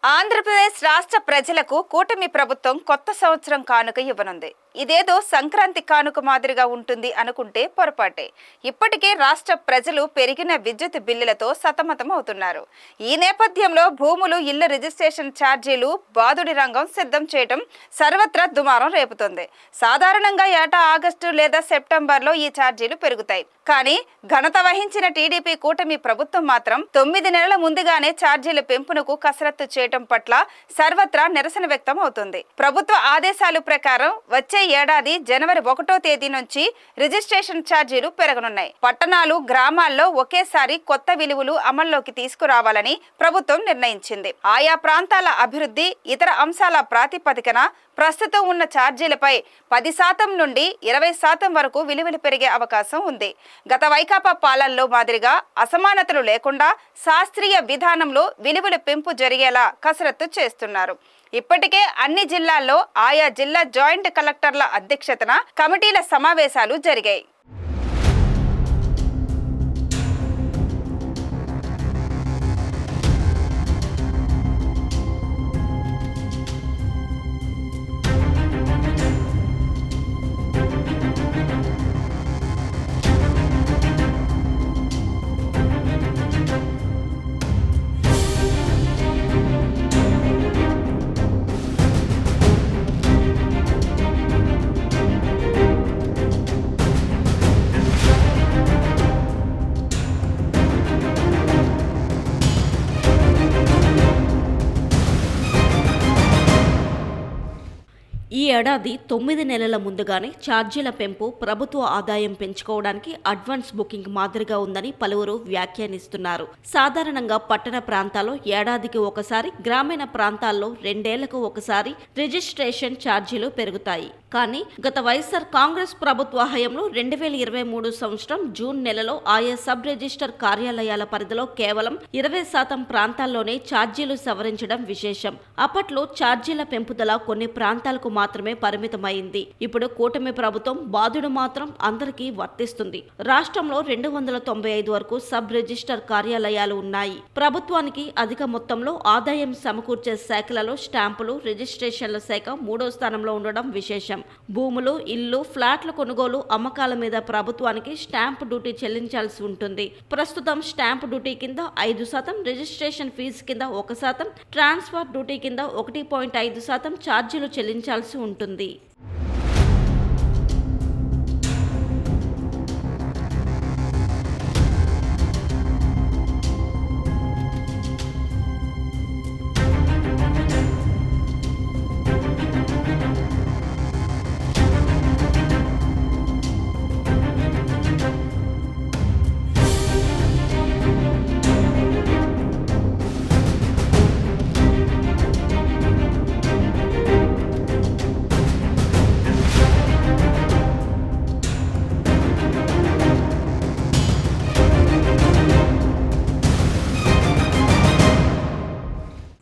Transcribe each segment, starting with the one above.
ఆంధ్రప్రదేశ్ రాష్ట్ర ప్రజలకు కూటమి ప్రభుత్వం కొత్త సంవత్సరం కానుక ఇవ్వనుంది. ఇదేదో సంక్రాంతి కానుక మాదిరిగా ఉంటుంది అనుకుంటే పొరపాటే. ఇప్పటికే రాష్ట్ర ప్రజలు పెరిగిన విద్యుత్ బిల్లులతో సతమతం అవుతున్నారు. ఈ నేపథ్యంలో భూములు, ఇళ్ల రిజిస్ట్రేషన్ ఛార్జీలు బాదుడి రంగం సిద్ధం చేయడం సర్వత్రా దుమారం రేపుతుంది. సాధారణంగా ఏటా ఆగస్టు లేదా సెప్టెంబర్లో ఈ ఛార్జీలు పెరుగుతాయి. కానీ ఘనత వహించిన టీడీపీ కూటమి ప్రభుత్వం మాత్రం 9 నెలల ముందుగానే ఛార్జీల పెంపునకు కసరత్తు చేయడం పట్ల సర్వత్రా నిరసన వ్యక్తం అవుతుంది. ప్రభుత్వ ఆదేశాల ప్రకారం వచ్చే ఏడాది జనవరి 1వ తేదీ నుంచి రిజిస్ట్రేషన్ ఛార్జీలు పెరగనున్నాయి. పట్టణాలు, గ్రామాల్లో ఒకేసారి కొత్త విలువలు అమల్లోకి తీసుకురావాలని ప్రభుత్వం నిర్ణయించింది. ఆయా ప్రాంతాల అభివృద్ధి, ఇతర అంశాల ప్రాతిపదికన ప్రస్తుతం ఉన్న ఛార్జీలపై 10% నుండి 20% వరకు విలువలు పెరిగే అవకాశం ఉంది. గత వైకాపా పాలనలో మాదిరిగా అసమానతలు లేకుండా శాస్త్రీయ విధానంలో విలువల పెంపు జరిగేలా కసరత్తు చేస్తున్నారు. ఇప్పటికే అన్ని జిల్లాల్లో ఆయా జిల్లా జాయింట్ కలెక్టర్ల అధ్యక్షతన కమిటీల సమావేశాలు జరిగాయి. ఈ ఏడాది 9 నెలల ముందుగానే ఛార్జీల పెంపు ప్రభుత్వ ఆదాయం పెంచుకోవడానికి అడ్వాన్స్ బుకింగ్ మాదిరిగా ఉందని పలువురు వ్యాఖ్యానిస్తున్నారు. సాధారణంగా పట్టణ ప్రాంతాల్లో ఏడాదికి ఒకసారి, గ్రామీణ ప్రాంతాల్లో 2 ఏళ్లకు ఒకసారి రిజిస్ట్రేషన్ ఛార్జీలు పెరుగుతాయి. కానీ గత వైఎస్ఆర్ కాంగ్రెస్ ప్రభుత్వ హయాంలో 2023 సంవత్సరం జూన్ నెలలో ఆయా సబ్ రిజిస్టర్ కార్యాలయాల పరిధిలో కేవలం 20% ప్రాంతాల్లోనే ఛార్జీలు సవరించడం విశేషం. అప్పట్లో ఛార్జీల పెంపుదల కొన్ని ప్రాంతాలకు మాత్రమే పరిమితమైంది. ఇప్పుడు కూటమి ప్రభుత్వం బాధుడు మాత్రం అందరికీ వర్తిస్తుంది. రాష్ట్రంలో 295 వరకు సబ్ రిజిస్టర్ కార్యాలయాలు ఉన్నాయి. ప్రభుత్వానికి అధిక మొత్తంలో ఆదాయం సమకూర్చే శాఖలలో స్టాంపులు, రిజిస్ట్రేషన్ల శాఖ 3వ స్థానంలో ఉండడం విశేషం. భూములు, ఇల్లు, ఫ్లాట్ల కొనుగోలు, అమ్మకాల మీద ప్రభుత్వానికి స్టాంపు డ్యూటీ చెల్లించాల్సి ఉంటుంది. ప్రస్తుతం స్టాంపు డ్యూటీ కింద 5%, రిజిస్ట్రేషన్ ఫీజు కింద 1%, ట్రాన్స్ఫర్ డ్యూటీ కింద 1.5% ఛార్జీలు చెల్లించాల్సి ఉంటుంది.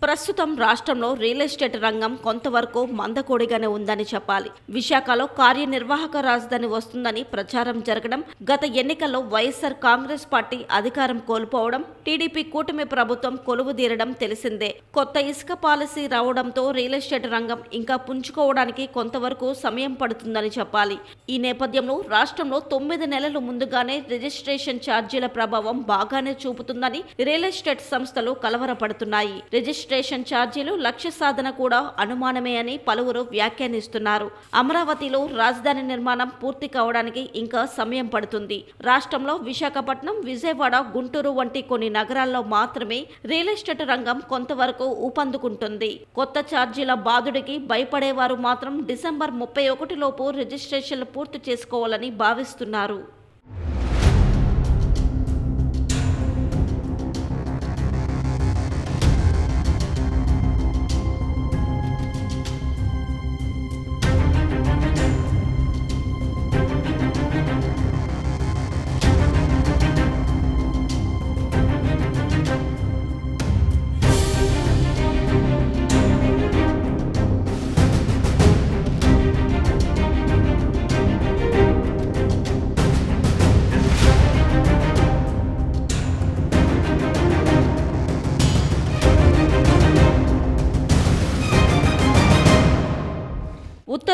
ప్రస్తుతం రాష్ట్రంలో రియల్ ఎస్టేట్ రంగం కొంతవరకు మందకోడిగానే ఉందని చెప్పాలి. విశాఖలో కార్యనిర్వాహక రాజధాని వస్తుందని ప్రచారం జరగడం, గత ఎన్నికల్లో వైఎస్ఆర్ కాంగ్రెస్ పార్టీ అధికారం కోల్పోవడం, టీడీపీ కూటమి ప్రభుత్వం కొలువుదీరడం తెలిసిందే. కొత్త ఇసుక పాలసీ రావడంతో రియల్ ఎస్టేట్ రంగం ఇంకా పుంజుకోవడానికి కొంతవరకు సమయం పడుతుందని చెప్పాలి. ఈ నేపథ్యంలో రాష్ట్రంలో 9 నెలలు ముందుగానే రిజిస్ట్రేషన్ ఛార్జీల ప్రభావం బాగానే చూపుతుందని రియల్ ఎస్టేట్ సంస్థలు కలవరపడుతున్నాయి. రిజిస్ట్రేషన్ ఛార్జీలు లక్ష్య సాధన కూడా అనుమానమే అని పలువురు వ్యాఖ్యానిస్తున్నారు. అమరావతిలో రాజధాని నిర్మాణం పూర్తి కావడానికి ఇంకా సమయం పడుతుంది. రాష్ట్రంలో విశాఖపట్నం, విజయవాడ, గుంటూరు వంటి కొన్ని నగరాల్లో మాత్రమే రియల్ ఎస్టేట్ రంగం కొంతవరకు ఊపందుకుంటుంది. కొత్త ఛార్జీల బాధుడికి భయపడేవారు మాత్రం డిసెంబర్ 31 లోపు రిజిస్ట్రేషన్లు పూర్తి చేసుకోవాలని భావిస్తున్నారు.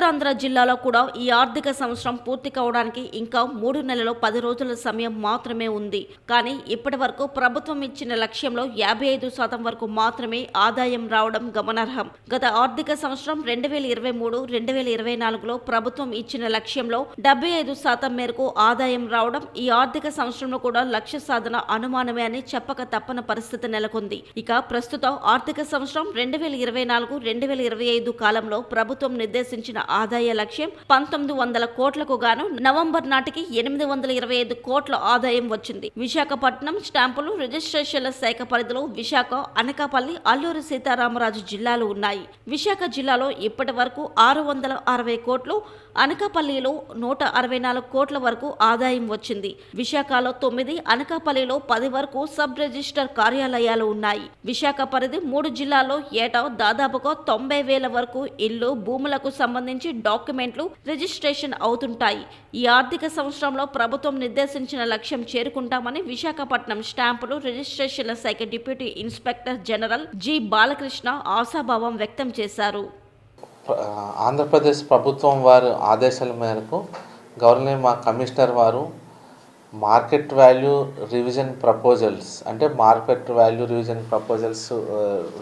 ఉత్తరాంధ్ర జిల్లాలో కూడా ఈ ఆర్థిక సంవత్సరం పూర్తి కావడానికి ఇంకా 3 నెలలు 10 రోజుల సమయం మాత్రమే ఉంది. కానీ ఇప్పటి వరకు ప్రభుత్వం ఇచ్చిన లక్ష్యంలో 55% వరకు మాత్రమే ఆదాయం రావడం గమనార్హం. గత ఆర్థిక సంవత్సరం 2023-2024లో ప్రభుత్వం ఇచ్చిన లక్ష్యంలో 75% మేరకు ఆదాయం రావడం ఈ ఆర్థిక సంవత్సరంలో కూడా లక్ష్య సాధన అనుమానమే అని చెప్పక తప్పని పరిస్థితి నెలకొంది. ఇక ప్రస్తుత ఆర్థిక సంవత్సరం 2024-2025 కాలంలో ప్రభుత్వం నిర్దేశించిన ఆదాయ లక్ష్యం 1900 కోట్లకు గాను నవంబర్ నాటికి 825 కోట్ల ఆదాయం వచ్చింది. విశాఖపట్నం స్టాంపులు రిజిస్ట్రేషన్ల శాఖ పరిధిలో విశాఖ, అనకాపల్లి, అల్లూరి సీతారామరాజు జిల్లాలు ఉన్నాయి. విశాఖ జిల్లాలో ఇప్పటి వరకు 660 కోట్లు, అనకాపల్లిలో 164 కోట్ల వరకు ఆదాయం వచ్చింది. విశాఖలో 9, అనకాపల్లిలో 10 వరకు సబ్ రిజిస్టర్ కార్యాలయాలు ఉన్నాయి. విశాఖ పరిధి 3 జిల్లాల్లో ఏటా దాదాపుగా 90,000 వరకు ఇల్లు, భూములకు సంబంధించి డాక్యుమెంట్లు రిజిస్ట్రేషన్ అవుతుంటాయి. ఈ ఆర్థిక సంవత్సరంలో ప్రభుత్వం నిర్దేశించిన లక్ష్యం చేరుకుంటామని విశాఖపట్నం స్టాంపులు రిజిస్ట్రేషన్ల శాఖ deputy inspector general G Balakrishna ఆశాభావం వ్యక్తం చేశారు. ఆంధ్రప్రదేశ్ ప్రభుత్వం వారి ఆదేశాల మేరకు గవర్నర్ మా కమిషనర్ వారు మార్కెట్ వాల్యూ రివిజన్ ప్రపోజల్స్ అంటే market value revision proposals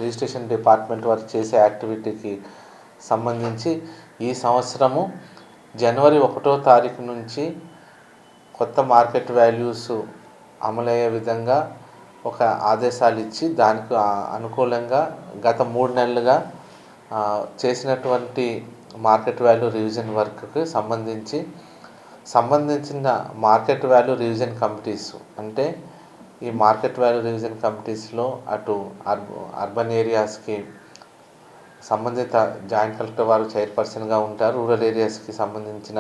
registration department వారు చేసే యాక్టివిటీకి సంబంధించి ఈ సంవత్సరము జనవరి 1వ తారీఖు నుంచి కొత్త మార్కెట్ వాల్యూస్ అమలయ్యే విధంగా ఒక ఆదేశాలు ఇచ్చి దానికి అనుకూలంగా గత 3 నెలలుగా చేసినటువంటి మార్కెట్ వాల్యూ రివిజన్ వర్క్కి సంబంధించిన మార్కెట్ వాల్యూ రివిజన్ కమిటీస్ అంటే ఈ మార్కెట్ వాల్యూ రివిజన్ కమిటీస్లో అటు అర్బన్ ఏరియాస్కి సంబంధిత జాయింట్ కలెక్టర్ వారు చైర్పర్సన్గా ఉంటారు. రూరల్ ఏరియాస్కి సంబంధించిన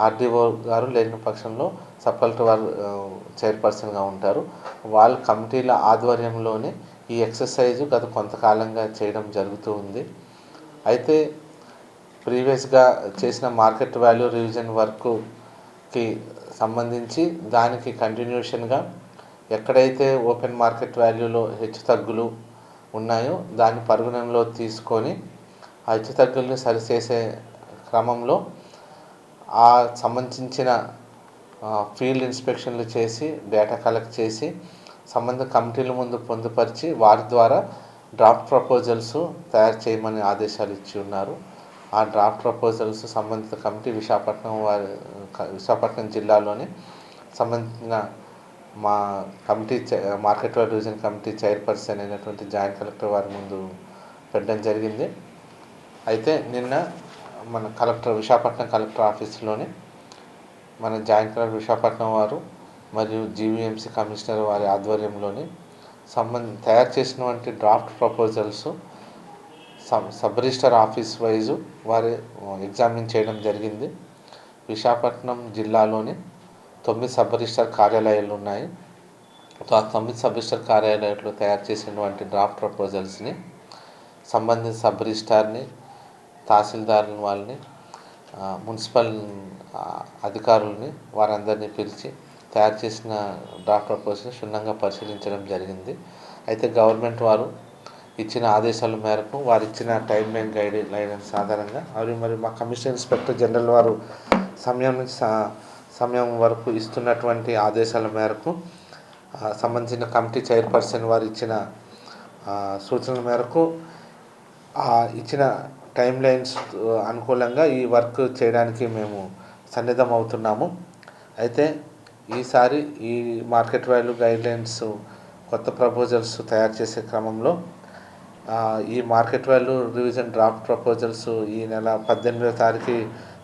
ఆర్డీఓ గారు లేని పక్షంలో సబ్ కలెక్టర్ వారు చైర్పర్సన్గా ఉంటారు. వాళ్ళ కమిటీల ఆధ్వర్యంలోనే ఈ ఎక్సర్సైజు గత కొంతకాలంగా చేయడం జరుగుతూ ఉంది. అయితే ప్రీవియస్గా చేసిన మార్కెట్ వాల్యూ రివిజన్ వర్క్కి సంబంధించి దానికి కంటిన్యూషన్గా ఎక్కడైతే ఓపెన్ మార్కెట్ వాల్యూలో హెచ్చుతగ్గులు ఉన్నాయో దాన్ని పరిగణనలో తీసుకొని ఆ హెచ్చుతగ్గుల్ని సరిచేసే క్రమంలో ఆ సంబంధించిన ఫీల్డ్ ఇన్స్పెక్షన్లు చేసి డేటా కలెక్ట్ చేసి సంబంధిత కమిటీల ముందు పొందుపరిచి వారి ద్వారా డ్రాఫ్ట్ ప్రపోజల్స్ తయారు చేయమని ఆదేశాలు ఇచ్చి ఉన్నారు. ఆ డ్రాఫ్ట్ ప్రపోజల్స్ సంబంధిత కమిటీ విశాఖపట్నం జిల్లాలోని సంబంధించిన మా committee market value revision committee chairperson అయినటువంటి జాయింట్ కలెక్టర్ వారి ముందు పెట్టడం జరిగింది. అయితే నిన్న మన విశాఖపట్నం కలెక్టర్ ఆఫీస్లోని మన జాయింట్ కలెక్టర్ విశాఖపట్నం వారు మరియు జీవీఎంసీ కమిషనర్ వారి ఆధ్వర్యంలోని తయారు చేసినటువంటి draft proposals sub register office wise వారు ఎగ్జామిన్ చేయడం జరిగింది. విశాఖపట్నం జిల్లాలోని 9 సబ్ రిజిస్టర్ కార్యాలయాలు ఉన్నాయి. ఆ 9 సబ్ రిజిస్టర్ కార్యాలయాల్లో తయారు చేసినటువంటి డ్రాఫ్ట్ ప్రపోజల్స్ని సంబంధిత సబ్ రిజిస్టార్ని, తహసీల్దారుల వాళ్ళని, మున్సిపల్ అధికారులని వారందరినీ పిలిచి తయారు చేసిన డ్రాఫ్ట్ ప్రపోజల్ని క్షుణ్ణంగా పరిశీలించడం జరిగింది. అయితే గవర్నమెంట్ వారు ఇచ్చిన ఆదేశాల మేరకు వారు ఇచ్చిన టైం లైన్ గైడెన్స్ ఆధారంగా మరి మా కమిషనర్ ఇన్స్పెక్టర్ జనరల్ వారు సమయం వరకు ఇస్తున్నటువంటి ఆదేశాల మేరకు సంబంధించిన కమిటీ చైర్పర్సన్ వారు ఇచ్చిన సూచనల మేరకు ఇచ్చిన టైం లైన్స్ అనుకూలంగా ఈ వర్క్ చేయడానికి మేము సన్నిధం అవుతున్నాము. అయితే ఈసారి ఈ మార్కెట్ వాల్యూ గైడ్లైన్స్ కొత్త ప్రపోజల్స్ తయారు చేసే క్రమంలో ఈ market value revision draft proposals ఈ నెల 18వ తారీఖు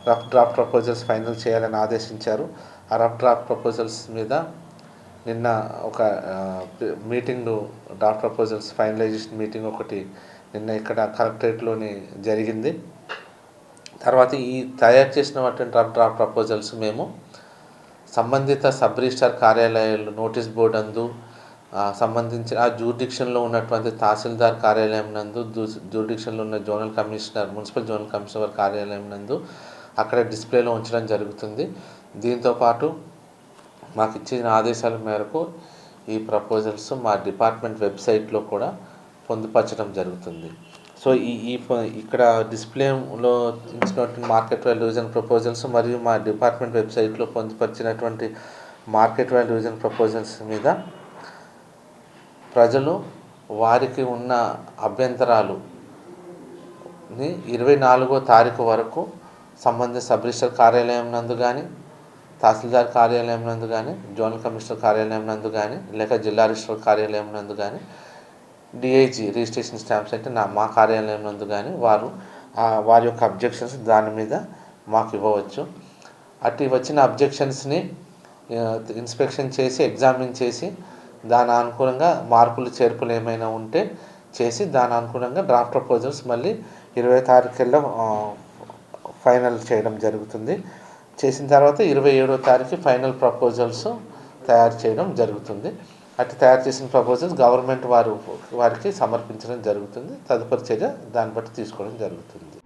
రఫ్ డ్రాఫ్ట్ ప్రపోజల్స్ ఫైనల్ చేయాలని ఆదేశించారు. ఆ రఫ్ డ్రాఫ్ట్ ప్రపోజల్స్ మీద నిన్న ఒక meeting draft proposals finalisation meeting ఒకటి నిన్న ఇక్కడ కలెక్టరేట్లోని జరిగింది. తర్వాత ఈ తయారు చేసినటువంటి రఫ్ డ్రాఫ్ట్ ప్రపోజల్స్ మేము సంబంధిత సబ్ రిజిస్టార్ కార్యాలయాలు నోటీస్ బోర్డు అందు సంబంధించిన ఆ జ్యూరిడిక్షన్లో ఉన్నటువంటి తహసీల్దార్ కార్యాలయం నందు, జ్యూరిడిక్షన్లో ఉన్న zonal commissioner, municipal zonal commissioner కార్యాలయం నందు అక్కడ డిస్ప్లేలో ఉంచడం జరుగుతుంది. దీంతోపాటు మాకు ఇచ్చిన ఆదేశాల మేరకు ఈ ప్రపోజల్స్ మా డిపార్ట్మెంట్ వెబ్సైట్లో కూడా పొందుపరచడం జరుగుతుంది. సో ఇక్కడ డిస్ప్లేలో ఇచ్చినటువంటి మార్కెట్ వాల్యూ డివిజన్ ప్రపోజల్స్ మరియు మా డిపార్ట్మెంట్ వెబ్సైట్లో పొందుపరిచినటువంటి మార్కెట్ వాల్యూ డివిజన్ ప్రపోజల్స్ మీద ప్రజలు వారికి ఉన్న అభ్యంతరాలు 24వ తారీఖు వరకు సంబంధిత సబ్ రిజిస్టర్ కార్యాలయం నందు కానీ, తహసీల్దార్ కార్యాలయం నందు కానీ, జోనల్ కమిషనర్ కార్యాలయం నందు కానీ, లేక జిల్లా రిజిస్టర్ కార్యాలయం నందు కానీ, డిఐజీ రిజిస్ట్రేషన్ స్టాంప్స్ అంటే మా కార్యాలయం నందు కానీ వారి యొక్క అబ్జెక్షన్స్ దాని మీద మాకు ఇవ్వవచ్చు. అటు వచ్చిన అబ్జెక్షన్స్ని ఇన్స్పెక్షన్ చేసి ఎగ్జామిన్ చేసి దాని అనుకూలంగా మార్పులు చేర్పులు ఏమైనా ఉంటే చేసి దాని అనుకూలంగా డ్రాఫ్ట్ ప్రపోజల్స్ మళ్ళీ 20 తారీఖుల్లో ఫైనల్ చేయడం జరుగుతుంది. చేసిన తర్వాత 27వ తారీఖు ఫైనల్ ప్రపోజల్స్ తయారు చేయడం జరుగుతుంది. అటు తయారు చేసిన ప్రపోజల్స్ గవర్నమెంట్ వారికి సమర్పించడం జరుగుతుంది. తదుపరి చర్య దాన్ని బట్టి తీసుకోవడం జరుగుతుంది.